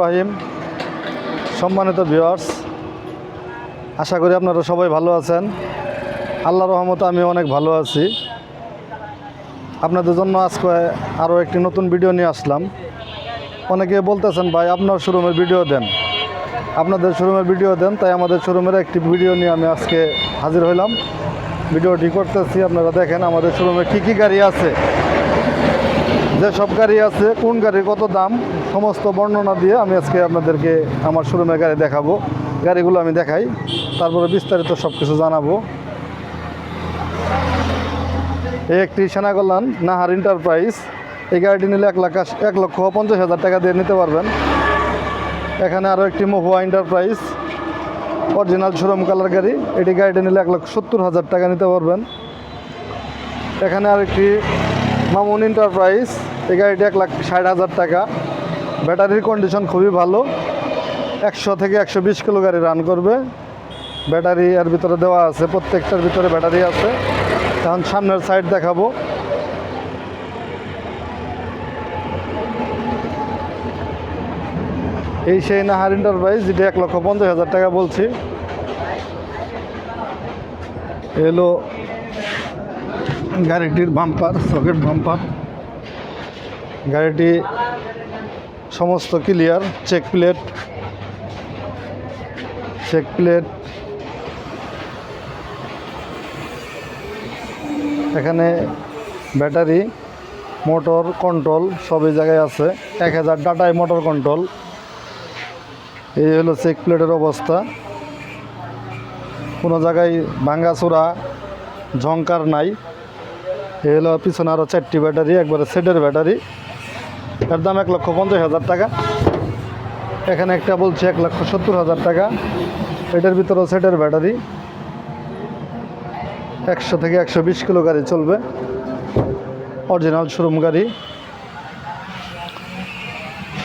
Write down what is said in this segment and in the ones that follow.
রহিম, সম্মানিত ভিউয়ার্স, আশা করি আপনারা সবাই ভালো আছেন। আল্লাহর রহমতে আমি অনেক ভালো আছি। আপনাদের জন্য আজকে আরও একটি নতুন ভিডিও নিয়ে আসলাম। অনেকে বলতেছেন ভাই আপনার শোরুমের ভিডিও দেন, আপনাদের শোরুমের ভিডিও দেন, তাই আমাদের শোরুমের একটি ভিডিও নিয়ে আমি আজকে হাজির হইলাম। ভিডিওটি করতেছি, আপনারা দেখেন আমাদের শোরুমে কী কী গাড়ি আছে, যে সব গাড়ি আছে, কোন গাড়ির কত দাম, সমস্ত বর্ণনা দিয়ে আমি আজকে আপনাদেরকে আমার শোরুমের গাড়ি দেখাবো। গাড়িগুলো আমি দেখাই, তারপরে বিস্তারিত সব কিছু জানাবো। এই একটি সেনাকল্যাণ নাহার এন্টারপ্রাইজ, এই গাড়িটি নিলে 1,50,000 টাকা দিয়ে নিতে পারবেন। এখানে আরও একটি মহুয়া এন্টারপ্রাইজ, অরিজিনাল শোরুম কালার গাড়ি, এটি গাড়িটি নিলে 1,70,000 টাকা নিতে পারবেন। এখানে আরেকটি মামুন এন্টারপ্রাইজ, এই গাড়িটি 1,60,000 টাকা। ব্যাটারির কন্ডিশন খুবই ভালো, 100 থেকে 120 কিলো গাড়ি রান করবে। ব্যাটারি এর ভিতরে দেওয়া আছে, প্রত্যেকটার ভিতরে ব্যাটারি আছে। এখন সামনের সাইড দেখাবো। এই সেই নাহার এন্টারপ্রাইজ, যেটি 1,50,000 টাকা বলছি। এলো গাড়িটির বাম্পার, সকেট বাম্পার। গাড়িটি সমস্ত ক্লিয়ার, চেক প্লেট এখানে ব্যাটারি, মোটর কন্ট্রোল সবই জায়গায় আছে। 1000 ডাটায় মোটর কন্ট্রোল। এই হলো চেক প্লেটের অবস্থা, কোনো জায়গায় ভাঙ্গাচোরা ঝংকার নাই। এই হলো পিছনে আরও 4টি ব্যাটারি, একবারে সেটের ব্যাটারি। এর দাম 1,50,000 টাকা। এখানে একটা বলছে 1,70,000 টাকা। এটার ভিতরেও সেটের ব্যাটারি, 100 থেকে 120 কিলো গাড়ি চলবে, অরিজিনাল শোরুম গাড়ি।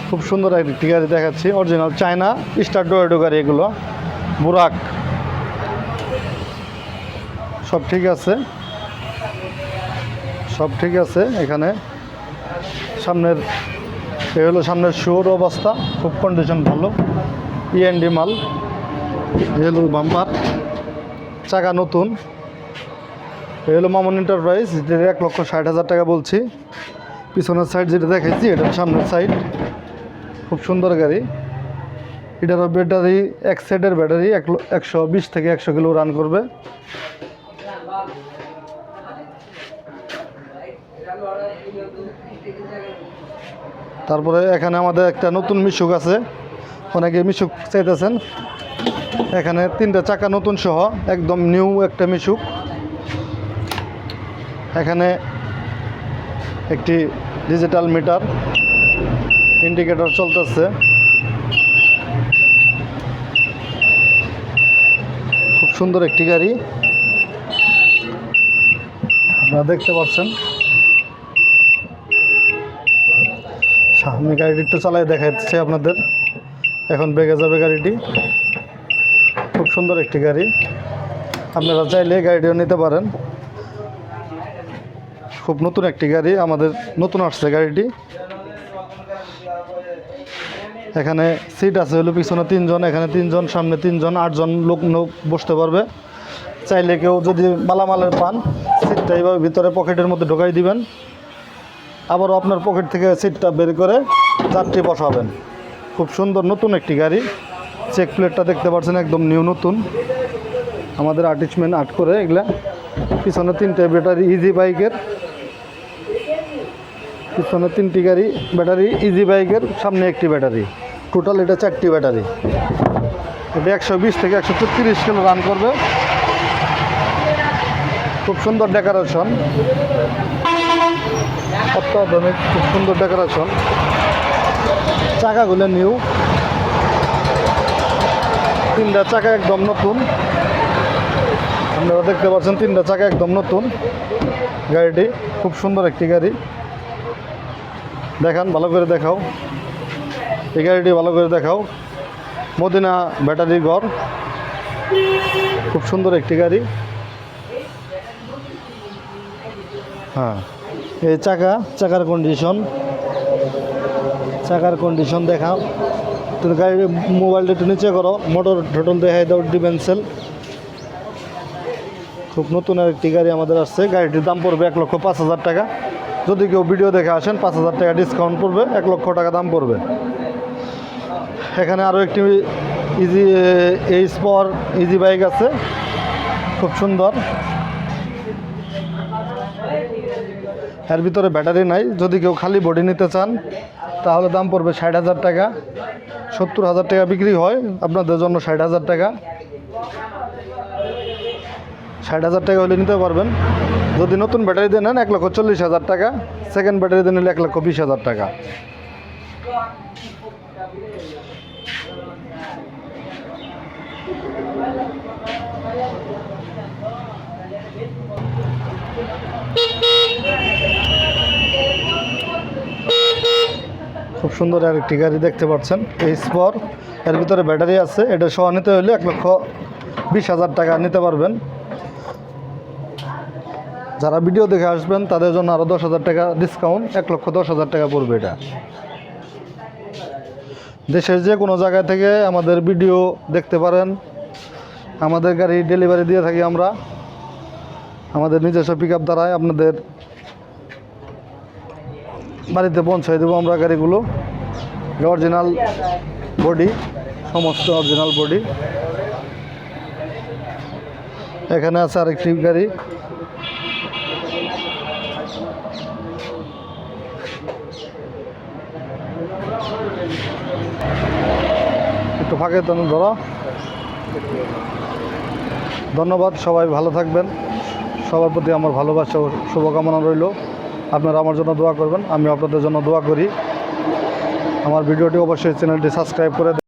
খুব সুন্দর একটি গাড়ি দেখাচ্ছি, অরিজিনাল চায়না স্টার ডোয়েডো গাড়ি। এগুলো বুরাক, সব ঠিক আছে, সব ঠিক আছে। এখানে সামনের, এ হলো সামনের শোর অবস্থা, খুব কন্ডিশন ভালো, ইএনডি মাল। এ হলো বাম্পার, চাকা নতুন। এ হলো মামুন এন্টারপ্রাইজ, যেটা 1,60,000 টাকা বলছি। পিছনের সাইড যেটা দেখাইছি, এটা সামনের সাইড। খুব সুন্দর গাড়ি। এটারও ব্যাটারি, এক সেটের ব্যাটারি, 120 থেকে 100 কিলো রান করবে। তারপরে এখানে আমাদের একটা নতুন মিশুক আছে, অনেকে মিশুক চাইতেছেন। এখানে 3টা চাকা নতুন সহ একদম নিউ একটা মিশুক। এখানে একটি ডিজিটাল মিটার, ইন্ডিকেটর চলতেছে। খুব সুন্দর একটি গাড়ি, আপনারা দেখতে পাচ্ছেন। আমি গাড়িটি একটু চালাই দেখাচ্ছি আপনাদের। এখন বেগে যাবে গাড়িটি। খুব সুন্দর একটি গাড়ি, আপনারা চাইলে গাড়িটিও নিতে পারেন। খুব নতুন একটি গাড়ি, আমাদের নতুন আসছে গাড়িটি। এখানে সিট আছে হলো পিছনে 3 জন, এখানে 3 জন, সামনে 3 জন, 8 জন লোক বসতে পারবে। চাইলে কেউ যদি মালামালের পান, সিটটা এইভাবে ভিতরে পকেটের মধ্যে ঢোকাই দিবেন, আবারও আপনার পকেট থেকে সিটটা বের করে যাত্রী বসাবেন। খুব সুন্দর নতুন একটি গাড়ি। চেক প্লেটটা দেখতে পাচ্ছেন, একদম নিউ নতুন, আমাদের আর্টিস্টমেন্ট আর্ট করে এগুলা। পিছনে 3টে ব্যাটারি ইজি বাইকের, পিছনে 3টি গাড়ি ব্যাটারি ইজি বাইকের, সামনে একটি ব্যাটারি, টোটাল এটা 4টি ব্যাটারি। এটা 120 থেকে 130 কিলো রান করবে। খুব সুন্দর ডেকোরেশন, অত্যাধুনিক, খুব সুন্দর ডেকোরেশন। চাকাগুলো নিউ, 3টা চাকা একদম নতুন। আপনারা দেখতে পাচ্ছেন 3টা চাকা একদম নতুন। গাড়িটি খুব সুন্দর একটি গাড়ি। দেখান, ভালো করে দেখাও এই গাড়িটি, ভালো করে দেখাও। মদিনা ব্যাটারি ঘর, খুব সুন্দর একটি গাড়ি। হ্যাঁ, এই চাকার কন্ডিশন দেখাও। তুমি গাড়ি মোবাইলটা একটু নিচে করো, মোটর টোটল দেখাই দাও, ডিমেনসেল। খুব নতুন একটি গাড়ি আমাদের আসছে। গাড়িটির দাম পড়বে 1,05,000 টাকা। যদি কেউ ভিডিও দেখে আসেন 5,000 টাকা ডিসকাউন্ট পড়বে, 1 লক্ষ টাকা দাম পড়বে। এখানে আরও একটি ইজি বাইক আছে, খুব সুন্দর। এর ভিতরে ব্যাটারি নাই। যদি কেউ খালি বডি নিতে চান তাহলে দাম পড়বে 60,000 টাকা। 70,000 টাকা বিক্রি হয়, আপনাদের জন্য 60,000 টাকা। 60,000 টাকা হলে নিতে পারবেন। যদি নতুন ব্যাটারি দিয়ে নেন 1,40,000 টাকা। সেকেন্ড ব্যাটারি দিয়ে নিলে 1,20,000 টাকা। খুব সুন্দর আরেকটি গাড়ি দেখতে পাচ্ছেন, এই স্পর। এর ভিতরে ব্যাটারি আছে। এটা সহ নিতে হলে 1,20,000 টাকা নিতে পারবেন। যারা ভিডিও দেখে আসবেন তাদের জন্য আরও 10,000 টাকা ডিসকাউন্ট, 1,10,000 টাকা পড়বে এটা। দেশের যে কোনো জায়গা থেকে আমাদের ভিডিও দেখতে পারেন। আমাদের গাড়ি ডেলিভারি দিয়ে থাকি আমরা। আমাদের নিজস্ব পিক আপ দ্বারায় আপনাদের বাড়িতে পৌঁছাই দেবো আমরা গাড়িগুলো। অরিজিনাল বডি, সমস্ত অরিজিনাল বডি। এখানে আছে আরেকটি গাড়ি। একটু ফাঁকে তুমি ধরো। ধন্যবাদ, সবাই ভালো থাকবেন। সবার প্রতি আমার ভালোবাসা ও শুভকামনা রইল। আপনারা আমার জন্য দোয়া করবেন, আমি আপনাদের জন্য দোয়া করি। আমার ভিডিওটি অবশ্যই চ্যানেলটি সাবস্ক্রাইব করে